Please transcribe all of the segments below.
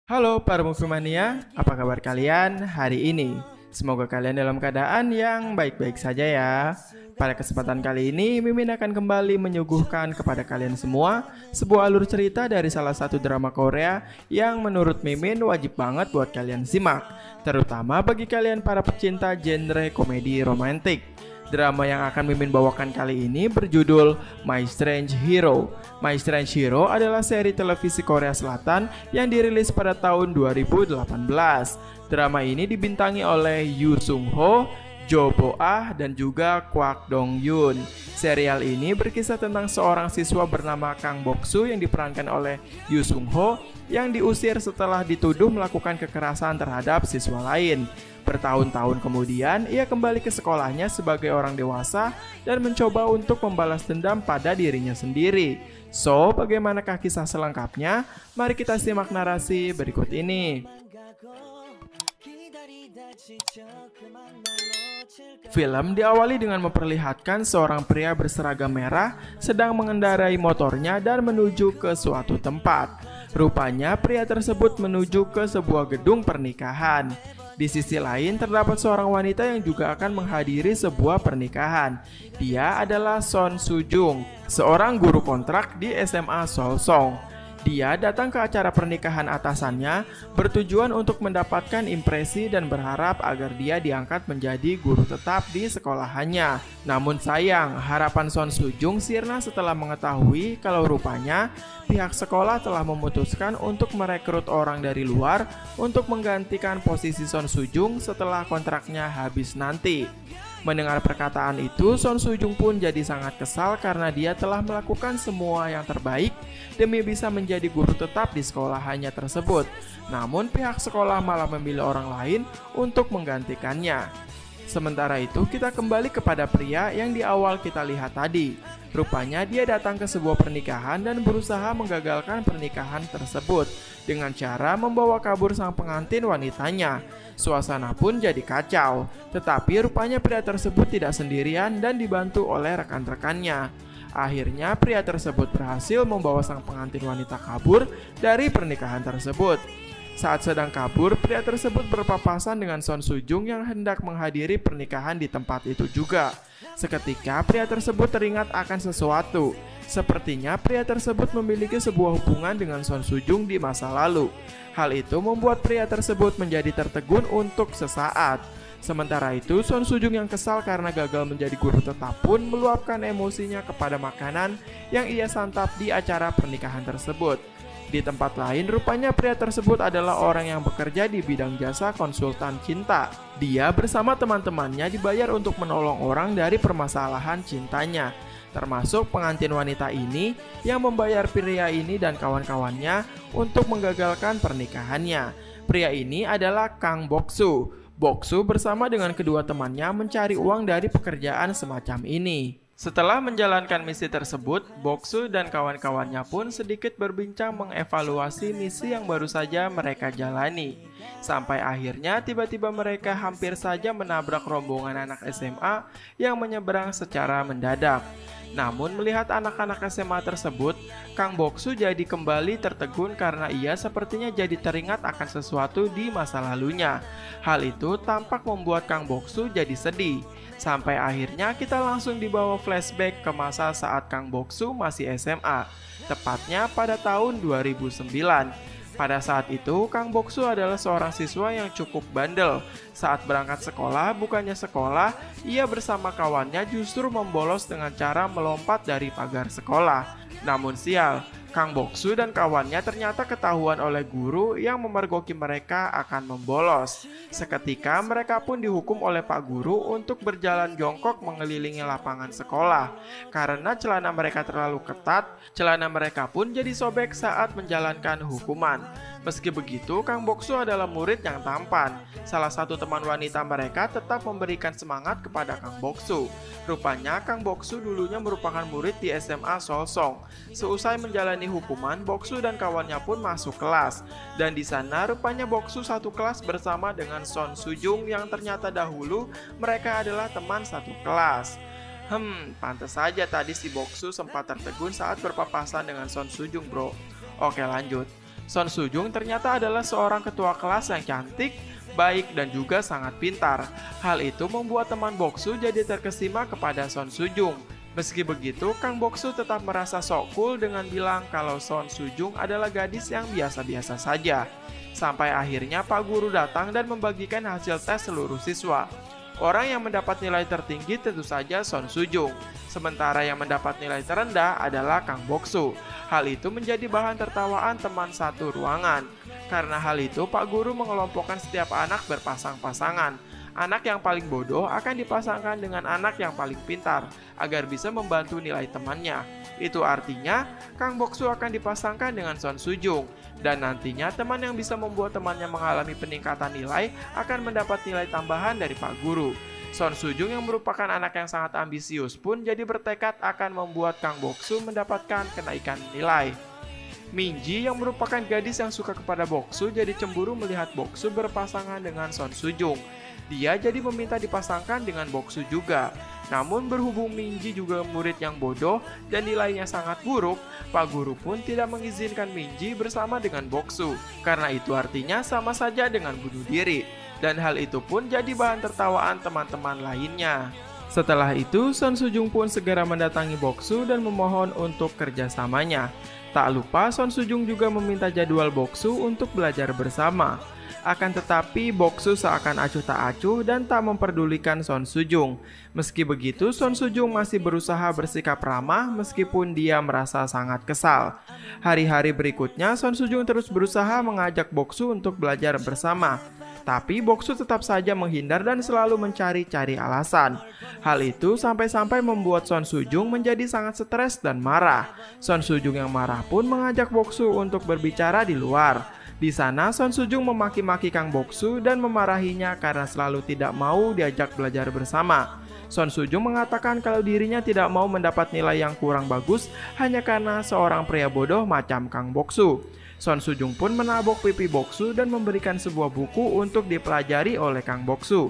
Halo para Movie apa kabar kalian hari ini? Semoga kalian dalam keadaan yang baik-baik saja ya. Pada kesempatan kali ini, Mimin akan kembali menyuguhkan kepada kalian semua sebuah alur cerita dari salah satu drama Korea yang menurut Mimin wajib banget buat kalian simak, terutama bagi kalian para pecinta genre komedi romantik. Drama yang akan Mimin bawakan kali ini berjudul My Strange Hero. My Strange Hero adalah seri televisi Korea Selatan yang dirilis pada tahun 2018. Drama ini dibintangi oleh Yoo Sung Ho, Jo Bo Ah, dan juga Kwak Dong Yoon. Serial ini berkisah tentang seorang siswa bernama Kang Bok-soo yang diperankan oleh Yoo Sung Ho yang diusir setelah dituduh melakukan kekerasan terhadap siswa lain. Bertahun-tahun kemudian, ia kembali ke sekolahnya sebagai orang dewasa dan mencoba untuk membalas dendam pada dirinya sendiri. So, bagaimanakah kisah selengkapnya? Mari kita simak narasi berikut ini. Film diawali dengan memperlihatkan seorang pria berseragam merah sedang mengendarai motornya dan menuju ke suatu tempat. Rupanya pria tersebut menuju ke sebuah gedung pernikahan. Di sisi lain terdapat seorang wanita yang juga akan menghadiri sebuah pernikahan. Dia adalah Son Soo Jung, seorang guru kontrak di SMA Seolsong. Dia datang ke acara pernikahan atasannya bertujuan untuk mendapatkan impresi dan berharap agar dia diangkat menjadi guru tetap di sekolahannya. Namun sayang, harapan Son Soo Jung sirna setelah mengetahui kalau rupanya pihak sekolah telah memutuskan untuk merekrut orang dari luar untuk menggantikan posisi Son Soo Jung setelah kontraknya habis nanti. Mendengar perkataan itu, Son Soo Jung pun jadi sangat kesal karena dia telah melakukan semua yang terbaik demi bisa menjadi guru tetap di sekolahannya tersebut. Namun pihak sekolah malah memilih orang lain untuk menggantikannya. Sementara itu, kita kembali kepada pria yang di awal kita lihat tadi. Rupanya dia datang ke sebuah pernikahan dan berusaha menggagalkan pernikahan tersebut dengan cara membawa kabur sang pengantin wanitanya. Suasana pun jadi kacau, tetapi rupanya pria tersebut tidak sendirian dan dibantu oleh rekan-rekannya. Akhirnya pria tersebut berhasil membawa sang pengantin wanita kabur dari pernikahan tersebut. Saat sedang kabur, pria tersebut berpapasan dengan Son Soo Jung yang hendak menghadiri pernikahan di tempat itu juga. Seketika pria tersebut teringat akan sesuatu. Sepertinya pria tersebut memiliki sebuah hubungan dengan Son Soo Jung di masa lalu. Hal itu membuat pria tersebut menjadi tertegun untuk sesaat. Sementara itu, Son Soo Jung yang kesal karena gagal menjadi guru tetap pun meluapkan emosinya kepada makanan yang ia santap di acara pernikahan tersebut. Di tempat lain, rupanya pria tersebut adalah orang yang bekerja di bidang jasa konsultan cinta. Dia bersama teman-temannya dibayar untuk menolong orang dari permasalahan cintanya, termasuk pengantin wanita ini yang membayar pria ini dan kawan-kawannya untuk menggagalkan pernikahannya. Pria ini adalah Kang Bok-soo. Bok-soo bersama dengan kedua temannya mencari uang dari pekerjaan semacam ini. Setelah menjalankan misi tersebut, Bok-soo dan kawan-kawannya pun sedikit berbincang mengevaluasi misi yang baru saja mereka jalani. Sampai akhirnya tiba-tiba mereka hampir saja menabrak rombongan anak SMA yang menyeberang secara mendadak. Namun melihat anak-anak SMA tersebut, Kang Bok-soo jadi kembali tertegun karena ia sepertinya jadi teringat akan sesuatu di masa lalunya. Hal itu tampak membuat Kang Bok-soo jadi sedih. Sampai akhirnya kita langsung dibawa flashback ke masa saat Kang Bok-soo masih SMA, tepatnya pada tahun 2009. Pada saat itu, Kang Bok-soo adalah seorang siswa yang cukup bandel. Saat berangkat sekolah, bukannya sekolah, ia bersama kawannya justru membolos dengan cara melompat dari pagar sekolah. Namun sial, Kang Bok-soo dan kawannya ternyata ketahuan oleh guru yang memergoki mereka akan membolos. Seketika mereka pun dihukum oleh Pak Guru untuk berjalan jongkok mengelilingi lapangan sekolah. Karena celana mereka terlalu ketat, celana mereka pun jadi sobek saat menjalankan hukuman. Meski begitu, Kang Bok-soo adalah murid yang tampan. Salah satu teman wanita mereka tetap memberikan semangat kepada Kang Bok-soo. Rupanya Kang Bok-soo dulunya merupakan murid di SMA Seolsong. Seusai menjalani hukuman, Bok-soo dan kawannya pun masuk kelas. Dan di sana rupanya Bok-soo satu kelas bersama dengan Son Soo Jung yang ternyata dahulu mereka adalah teman satu kelas. Pantas saja tadi si Bok-soo sempat tertegun saat berpapasan dengan Son Soo Jung, bro. Oke, lanjut. Son Sujung ternyata adalah seorang ketua kelas yang cantik, baik dan juga sangat pintar. Hal itu membuat teman Boksu jadi terkesima kepada Son Sujung. Meski begitu, Kang Boksu tetap merasa sok cool dengan bilang kalau Son Sujung adalah gadis yang biasa-biasa saja. Sampai akhirnya Pak Guru datang dan membagikan hasil tes seluruh siswa. Orang yang mendapat nilai tertinggi tentu saja Son Sujung, sementara yang mendapat nilai terendah adalah Kang Boksu. Hal itu menjadi bahan tertawaan teman satu ruangan. Karena hal itu, Pak Guru mengelompokkan setiap anak berpasang-pasangan. Anak yang paling bodoh akan dipasangkan dengan anak yang paling pintar, agar bisa membantu nilai temannya. Itu artinya, Kang Boksu akan dipasangkan dengan Son Sujung. Dan nantinya teman yang bisa membuat temannya mengalami peningkatan nilai akan mendapat nilai tambahan dari Pak Guru. Son Sujung yang merupakan anak yang sangat ambisius pun jadi bertekad akan membuat Kang Boksu mendapatkan kenaikan nilai. Minji yang merupakan gadis yang suka kepada Boksu jadi cemburu melihat Boksu berpasangan dengan Son Sujung. Dia jadi meminta dipasangkan dengan Boksu juga. Namun berhubung Minji juga murid yang bodoh dan nilainya sangat buruk, Pak Guru pun tidak mengizinkan Minji bersama dengan Boksu. Karena itu artinya sama saja dengan bunuh diri. Dan hal itu pun jadi bahan tertawaan teman-teman lainnya. Setelah itu, Son Sujung pun segera mendatangi Boksu dan memohon untuk kerjasamanya. Tak lupa, Son Sujung juga meminta jadwal Boksu untuk belajar bersama. Akan tetapi, Boksu seakan acuh tak acuh dan tak memperdulikan Son Sujung. Meski begitu, Son Sujung masih berusaha bersikap ramah meskipun dia merasa sangat kesal. Hari-hari berikutnya, Son Sujung terus berusaha mengajak Boksu untuk belajar bersama. Tapi Boksu tetap saja menghindar dan selalu mencari-cari alasan. Hal itu sampai-sampai membuat Son Sujung menjadi sangat stres dan marah. Son Sujung yang marah pun mengajak Boksu untuk berbicara di luar. Di sana, Son Sujung memaki-maki Kang Boksu dan memarahinya karena selalu tidak mau diajak belajar bersama. Son Sujung mengatakan kalau dirinya tidak mau mendapat nilai yang kurang bagus hanya karena seorang pria bodoh macam Kang Boksu. Son Sujung pun menabok pipi Boksu dan memberikan sebuah buku untuk dipelajari oleh Kang Boksu.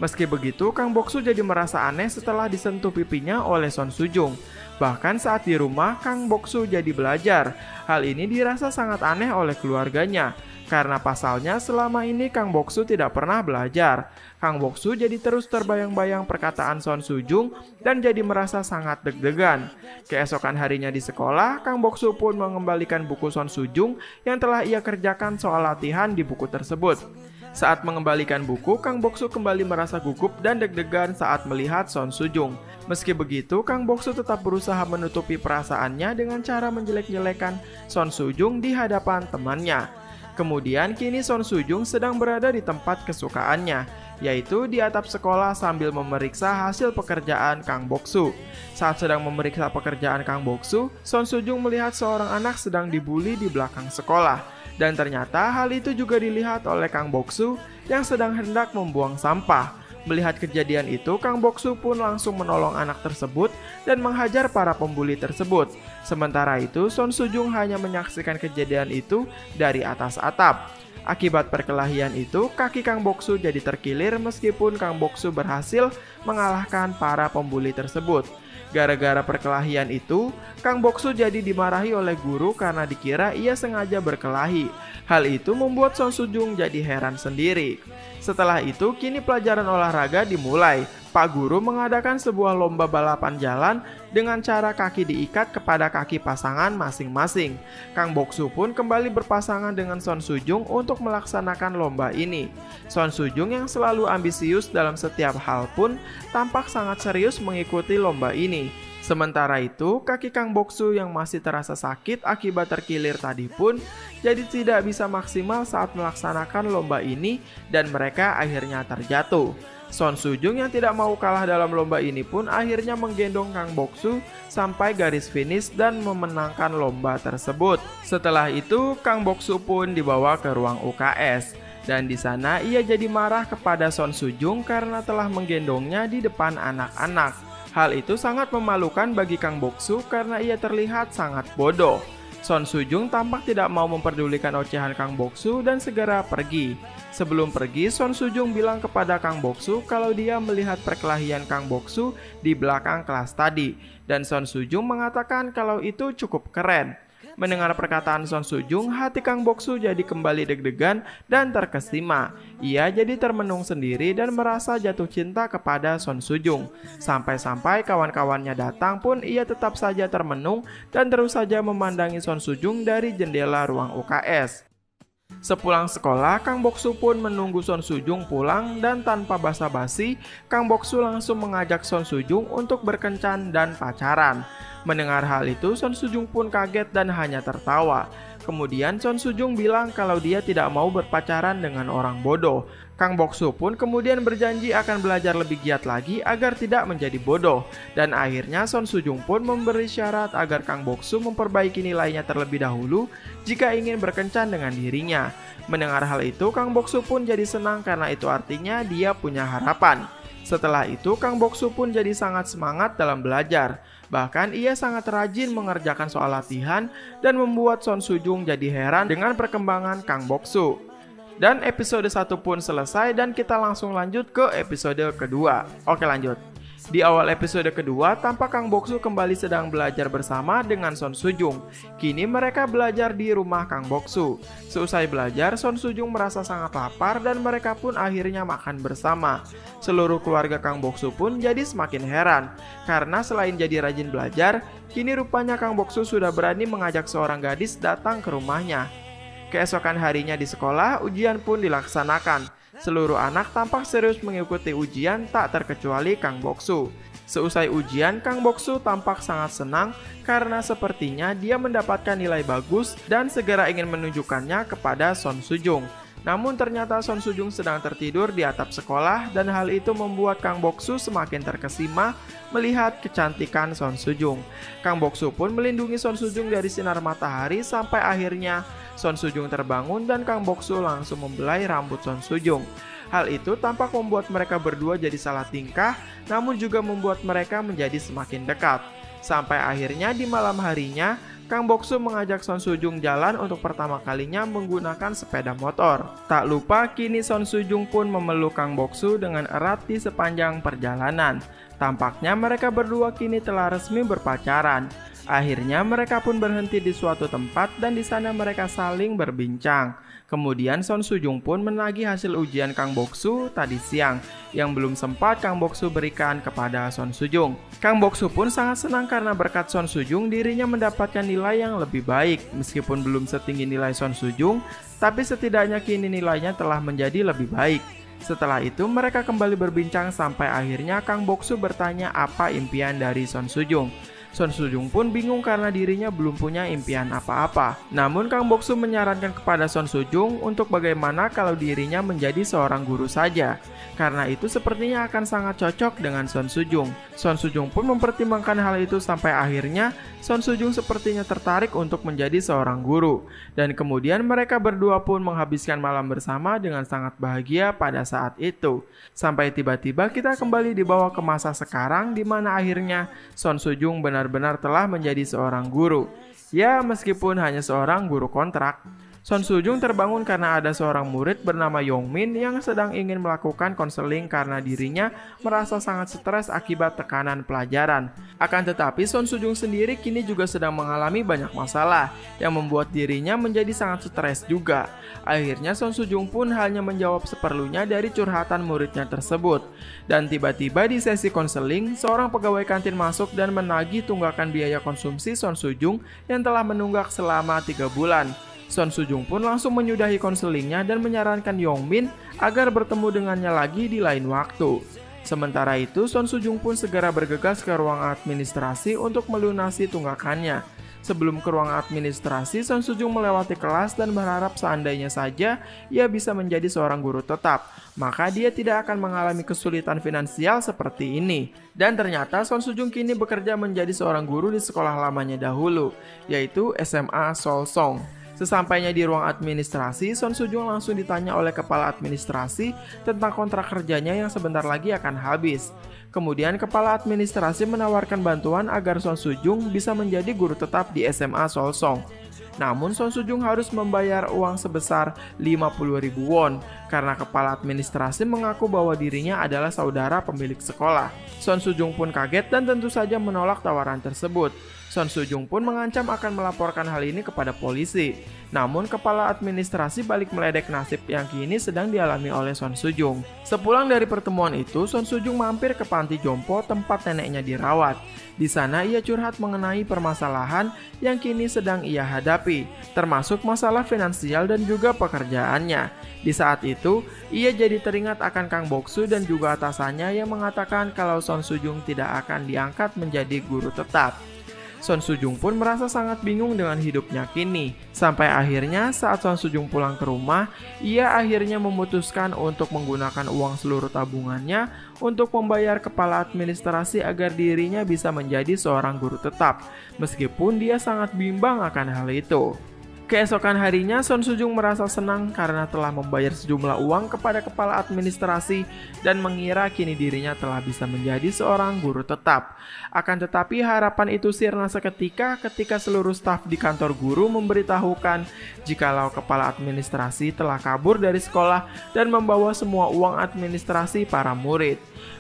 Meski begitu, Kang Boksu jadi merasa aneh setelah disentuh pipinya oleh Son Sujung. Bahkan saat di rumah, Kang Boksu jadi belajar. Hal ini dirasa sangat aneh oleh keluarganya. Karena pasalnya selama ini Kang Boksu tidak pernah belajar. Kang Boksu jadi terus terbayang-bayang perkataan Son Sujung dan jadi merasa sangat deg-degan. Keesokan harinya di sekolah, Kang Boksu pun mengembalikan buku Son Sujung yang telah ia kerjakan soal latihan di buku tersebut. Saat mengembalikan buku, Kang Boksu kembali merasa gugup dan deg-degan saat melihat Son Sujung. Meski begitu, Kang Boksu tetap berusaha menutupi perasaannya dengan cara menjelek-jelekan Son Sujung di hadapan temannya. Kemudian kini Son Sujung sedang berada di tempat kesukaannya, yaitu di atap sekolah sambil memeriksa hasil pekerjaan Kang Boksu. Saat sedang memeriksa pekerjaan Kang Boksu, Son Sujung melihat seorang anak sedang dibully di belakang sekolah. Dan ternyata hal itu juga dilihat oleh Kang Boksu yang sedang hendak membuang sampah. Melihat kejadian itu, Kang Boksu pun langsung menolong anak tersebut dan menghajar para pembuli tersebut. Sementara itu, Son Sujung hanya menyaksikan kejadian itu dari atas atap. Akibat perkelahian itu, kaki Kang Boksu jadi terkilir meskipun Kang Boksu berhasil mengalahkan para pembuli tersebut. Gara-gara perkelahian itu, Kang Boksu jadi dimarahi oleh guru karena dikira ia sengaja berkelahi. Hal itu membuat Son Sujung jadi heran sendiri. Setelah itu, kini pelajaran olahraga dimulai. Pak Guru mengadakan sebuah lomba balapan jalan dengan cara kaki diikat kepada kaki pasangan masing-masing. Kang Boksu pun kembali berpasangan dengan Son Sujung untuk melaksanakan lomba ini. Son Sujung yang selalu ambisius dalam setiap hal pun tampak sangat serius mengikuti lomba ini. Sementara itu, kaki Kang Boksu yang masih terasa sakit akibat terkilir tadi pun jadi tidak bisa maksimal saat melaksanakan lomba ini dan mereka akhirnya terjatuh. Son Sujung yang tidak mau kalah dalam lomba ini pun akhirnya menggendong Kang Boksu sampai garis finish dan memenangkan lomba tersebut. Setelah itu, Kang Boksu pun dibawa ke ruang UKS. Dan di sana ia jadi marah kepada Son Sujung karena telah menggendongnya di depan anak-anak. Hal itu sangat memalukan bagi Kang Boksu karena ia terlihat sangat bodoh. Son Sujung tampak tidak mau memperdulikan ocehan Kang Boksu dan segera pergi. Sebelum pergi, Son Sujung bilang kepada Kang Boksu kalau dia melihat perkelahian Kang Boksu di belakang kelas tadi. Dan Son Sujung mengatakan kalau itu cukup keren. Mendengar perkataan Son Sujung, hati Kang Boksu jadi kembali deg-degan dan terkesima. Ia jadi termenung sendiri dan merasa jatuh cinta kepada Son Sujung. Sampai-sampai kawan-kawannya datang pun ia tetap saja termenung dan terus saja memandangi Son Sujung dari jendela ruang UKS. Sepulang sekolah, Kang Boksu pun menunggu Son Sujung pulang dan tanpa basa-basi, Kang Boksu langsung mengajak Son Sujung untuk berkencan dan pacaran. Mendengar hal itu, Son Sujung pun kaget dan hanya tertawa. Kemudian Son Sujung bilang kalau dia tidak mau berpacaran dengan orang bodoh. Kang Boksu pun kemudian berjanji akan belajar lebih giat lagi agar tidak menjadi bodoh. Dan akhirnya Son Sujung pun memberi syarat agar Kang Boksu memperbaiki nilainya terlebih dahulu jika ingin berkencan dengan dirinya. Mendengar hal itu, Kang Boksu pun jadi senang karena itu artinya dia punya harapan. Setelah itu, Kang Boksu pun jadi sangat semangat dalam belajar. Bahkan ia sangat rajin mengerjakan soal latihan dan membuat Son Sujung jadi heran dengan perkembangan Kang Boksu. Dan episode 1 pun selesai dan kita langsung lanjut ke episode kedua. Oke, lanjut. Di awal episode kedua, tampak Kang Boksu kembali sedang belajar bersama dengan Son Sujung. Kini mereka belajar di rumah Kang Boksu. Seusai belajar, Son Sujung merasa sangat lapar dan mereka pun akhirnya makan bersama. Seluruh keluarga Kang Boksu pun jadi semakin heran. Karena selain jadi rajin belajar, kini rupanya Kang Boksu sudah berani mengajak seorang gadis datang ke rumahnya. Keesokan harinya di sekolah, ujian pun dilaksanakan. Seluruh anak tampak serius mengikuti ujian tak terkecuali Kang Boksu. Seusai ujian, Kang Boksu tampak sangat senang karena sepertinya dia mendapatkan nilai bagus dan segera ingin menunjukkannya kepada Son Sujung. Namun ternyata Son Sujung sedang tertidur di atap sekolah dan hal itu membuat Kang Boksu semakin terkesima melihat kecantikan Son Sujung. Kang Boksu pun melindungi Son Sujung dari sinar matahari sampai akhirnya Son Sujung terbangun dan Kang Boksu langsung membelai rambut Son Sujung. Hal itu tampak membuat mereka berdua jadi salah tingkah, namun juga membuat mereka menjadi semakin dekat. Sampai akhirnya di malam harinya, Kang Boksu mengajak Son Sujung jalan untuk pertama kalinya menggunakan sepeda motor. Tak lupa kini Son Sujung pun memeluk Kang Boksu dengan erat di sepanjang perjalanan. Tampaknya mereka berdua kini telah resmi berpacaran. Akhirnya mereka pun berhenti di suatu tempat dan di sana mereka saling berbincang. Kemudian Son Sujung pun menagih hasil ujian Kang Boksu tadi siang yang belum sempat Kang Boksu berikan kepada Son Sujung. Kang Boksu pun sangat senang karena berkat Son Sujung dirinya mendapatkan nilai yang lebih baik. Meskipun belum setinggi nilai Son Sujung, tapi setidaknya kini nilainya telah menjadi lebih baik. Setelah itu mereka kembali berbincang sampai akhirnya Kang Boksu bertanya apa impian dari Son Sujung. Son Sujung pun bingung karena dirinya belum punya impian apa-apa. Namun Kang Boksu menyarankan kepada Son Sujung untuk bagaimana kalau dirinya menjadi seorang guru saja. Karena itu sepertinya akan sangat cocok dengan Son Sujung. Son Sujung pun mempertimbangkan hal itu sampai akhirnya Son Sujung sepertinya tertarik untuk menjadi seorang guru. Dan kemudian mereka berdua pun menghabiskan malam bersama dengan sangat bahagia pada saat itu. Sampai tiba-tiba kita kembali dibawa ke masa sekarang di mana akhirnya Son Sujung benar-benar telah menjadi seorang guru. Ya, meskipun hanya seorang guru kontrak. Son Sujung terbangun karena ada seorang murid bernama Yongmin yang sedang ingin melakukan konseling karena dirinya merasa sangat stres akibat tekanan pelajaran. Akan tetapi Son Sujung sendiri kini juga sedang mengalami banyak masalah yang membuat dirinya menjadi sangat stres juga. Akhirnya Son Sujung pun hanya menjawab seperlunya dari curhatan muridnya tersebut. Dan tiba-tiba di sesi konseling, seorang pegawai kantin masuk dan menagih tunggakan biaya konsumsi Son Sujung yang telah menunggak selama 3 bulan. Son Sujung pun langsung menyudahi konselingnya dan menyarankan Yongmin agar bertemu dengannya lagi di lain waktu. Sementara itu, Son Sujung pun segera bergegas ke ruang administrasi untuk melunasi tunggakannya. Sebelum ke ruang administrasi, Son Sujung melewati kelas dan berharap seandainya saja ia bisa menjadi seorang guru tetap, maka dia tidak akan mengalami kesulitan finansial seperti ini. Dan ternyata Son Sujung kini bekerja menjadi seorang guru di sekolah lamanya dahulu, yaitu SMA Solsong. Sesampainya di ruang administrasi, Son Sujung langsung ditanya oleh kepala administrasi tentang kontrak kerjanya yang sebentar lagi akan habis. Kemudian kepala administrasi menawarkan bantuan agar Son Sujung bisa menjadi guru tetap di SMA Solsong. Namun Son Sujung harus membayar uang sebesar 50.000 won karena kepala administrasi mengaku bahwa dirinya adalah saudara pemilik sekolah. Son Sujung pun kaget dan tentu saja menolak tawaran tersebut. Son Soo-jung pun mengancam akan melaporkan hal ini kepada polisi. Namun kepala administrasi balik meledek nasib yang kini sedang dialami oleh Son Soo-jung. Sepulang dari pertemuan itu, Son Soo-jung mampir ke panti jompo tempat neneknya dirawat. Di sana ia curhat mengenai permasalahan yang kini sedang ia hadapi, termasuk masalah finansial dan juga pekerjaannya. Di saat itu, ia jadi teringat akan Kang Bok-soo dan juga atasannya yang mengatakan kalau Son Soo-jung tidak akan diangkat menjadi guru tetap. Son Soo-jung pun merasa sangat bingung dengan hidupnya kini. Sampai akhirnya saat Son Soo-jung pulang ke rumah, ia akhirnya memutuskan untuk menggunakan uang seluruh tabungannya untuk membayar kepala administrasi agar dirinya bisa menjadi seorang guru tetap, meskipun dia sangat bimbang akan hal itu. Keesokan harinya, Son Soo-jung merasa senang karena telah membayar sejumlah uang kepada kepala administrasi dan mengira kini dirinya telah bisa menjadi seorang guru tetap. Akan tetapi harapan itu sirna seketika ketika seluruh staf di kantor guru memberitahukan jikalau kepala administrasi telah kabur dari sekolah dan membawa semua uang administrasi para murid.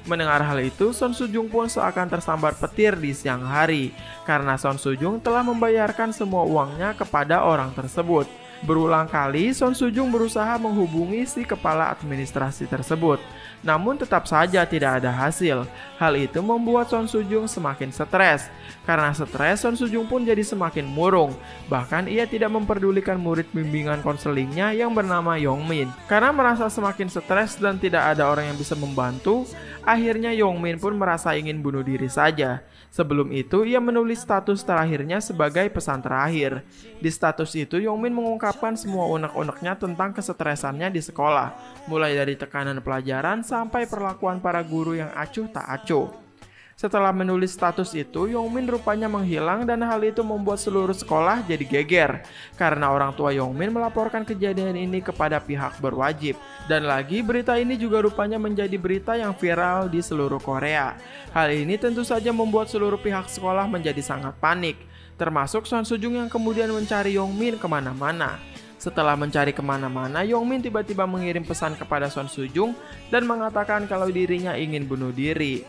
Mendengar hal itu, Son Soo-jung pun seakan tersambar petir di siang hari karena Son Soo-jung telah membayarkan semua uangnya kepada orang tersebut. Berulang kali Son Soo-jung berusaha menghubungi si kepala administrasi tersebut, namun tetap saja tidak ada hasil. Hal itu membuat Son Soo-jung semakin stres. Karena stres, Son Soo-jung pun jadi semakin murung. Bahkan ia tidak memperdulikan murid bimbingan konselingnya yang bernama Yong-min. Karena merasa semakin stres dan tidak ada orang yang bisa membantu, akhirnya Yong-min pun merasa ingin bunuh diri saja. Sebelum itu, ia menulis status terakhirnya sebagai pesan terakhir. Di status itu, Yong-min mengungkapkan semua unek-uneknya tentang kesetresannya di sekolah, mulai dari tekanan pelajaran sampai perlakuan para guru yang acuh tak acuh. Setelah menulis status itu, Yong-min rupanya menghilang dan hal itu membuat seluruh sekolah jadi geger karena orang tua Yong-min melaporkan kejadian ini kepada pihak berwajib. Dan lagi berita ini juga rupanya menjadi berita yang viral di seluruh Korea. Hal ini tentu saja membuat seluruh pihak sekolah menjadi sangat panik, termasuk Son Soo-jung yang kemudian mencari Yong-min kemana-mana. Setelah mencari kemana-mana, Yong-min tiba-tiba mengirim pesan kepada Son Soo-jung dan mengatakan kalau dirinya ingin bunuh diri.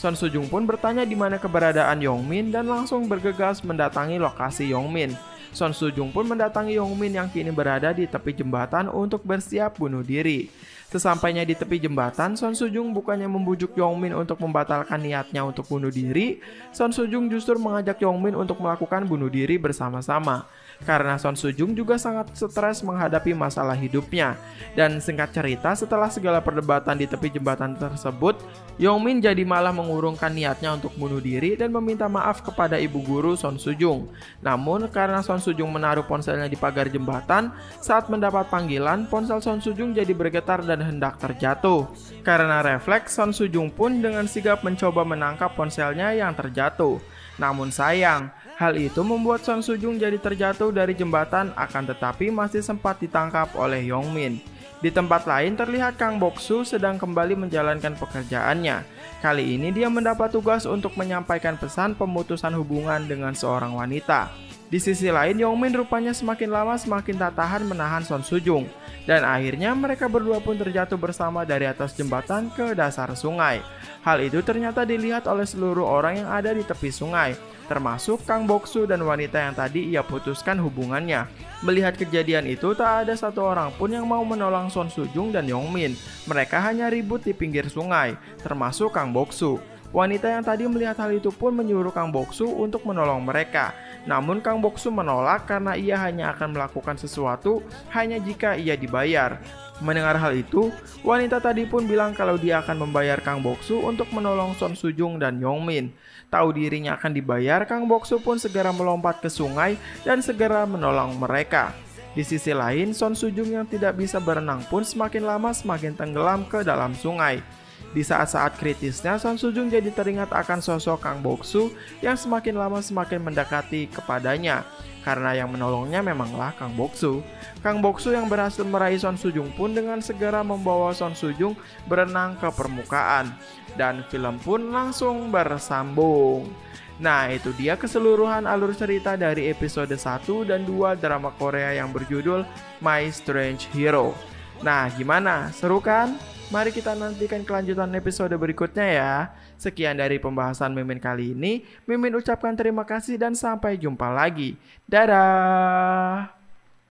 Son Soo-jung pun bertanya di mana keberadaan Yong-min dan langsung bergegas mendatangi lokasi Yong-min. Son Soo-jung pun mendatangi Yong-min yang kini berada di tepi jembatan untuk bersiap bunuh diri. Sesampainya di tepi jembatan, Son Soo-jung bukannya membujuk Yong-min untuk membatalkan niatnya untuk bunuh diri, Son Soo-jung justru mengajak Yong-min untuk melakukan bunuh diri bersama-sama. Karena Son Soo-jung juga sangat stres menghadapi masalah hidupnya. Dan singkat cerita, setelah segala perdebatan di tepi jembatan tersebut, Yong-min jadi malah mengurungkan niatnya untuk bunuh diri dan meminta maaf kepada ibu guru Son Soo-jung. Namun karena Son Soo-jung menaruh ponselnya di pagar jembatan, saat mendapat panggilan, ponsel Son Soo-jung jadi bergetar dan hendak terjatuh. Karena refleks, Son Soo-jung pun dengan sigap mencoba menangkap ponselnya yang terjatuh. Namun sayang, hal itu membuat Son Soo-jung jadi terjatuh dari jembatan, akan tetapi masih sempat ditangkap oleh Yong-min. Di tempat lain terlihat Kang Bok-soo sedang kembali menjalankan pekerjaannya. Kali ini dia mendapat tugas untuk menyampaikan pesan pemutusan hubungan dengan seorang wanita. Di sisi lain, Yong-min rupanya semakin lama semakin tak tahan menahan Son Soo-jung. Dan akhirnya mereka berdua pun terjatuh bersama dari atas jembatan ke dasar sungai. Hal itu ternyata dilihat oleh seluruh orang yang ada di tepi sungai, termasuk Kang Bok-soo dan wanita yang tadi ia putuskan hubungannya. Melihat kejadian itu, tak ada satu orang pun yang mau menolong Son Soo-jung dan Yong-min. Mereka hanya ribut di pinggir sungai, termasuk Kang Bok-soo. Wanita yang tadi melihat hal itu pun menyuruh Kang Bok-soo untuk menolong mereka. Namun Kang Bok-soo menolak karena ia hanya akan melakukan sesuatu hanya jika ia dibayar. Mendengar hal itu, wanita tadi pun bilang kalau dia akan membayar Kang Bok-soo untuk menolong Son Soo-jung dan Yong-min. Tahu dirinya akan dibayar, Kang Bok-soo pun segera melompat ke sungai dan segera menolong mereka. Di sisi lain, Son Soo-jung yang tidak bisa berenang pun semakin lama semakin tenggelam ke dalam sungai. Di saat-saat kritisnya, Son Soo-jung jadi teringat akan sosok Kang Bok-soo yang semakin lama semakin mendekati kepadanya. Karena yang menolongnya memanglah Kang Bok-soo. Kang Bok-soo yang berhasil meraih Son Soo-jung pun dengan segera membawa Son Soo-jung berenang ke permukaan. Dan film pun langsung bersambung. Nah, itu dia keseluruhan alur cerita dari episode 1 dan 2 drama Korea yang berjudul My Strange Hero. Nah, gimana? Seru kan? Mari kita nantikan kelanjutan episode berikutnya ya. Sekian dari pembahasan Mimin kali ini. Mimin ucapkan terima kasih dan sampai jumpa lagi. Dadah!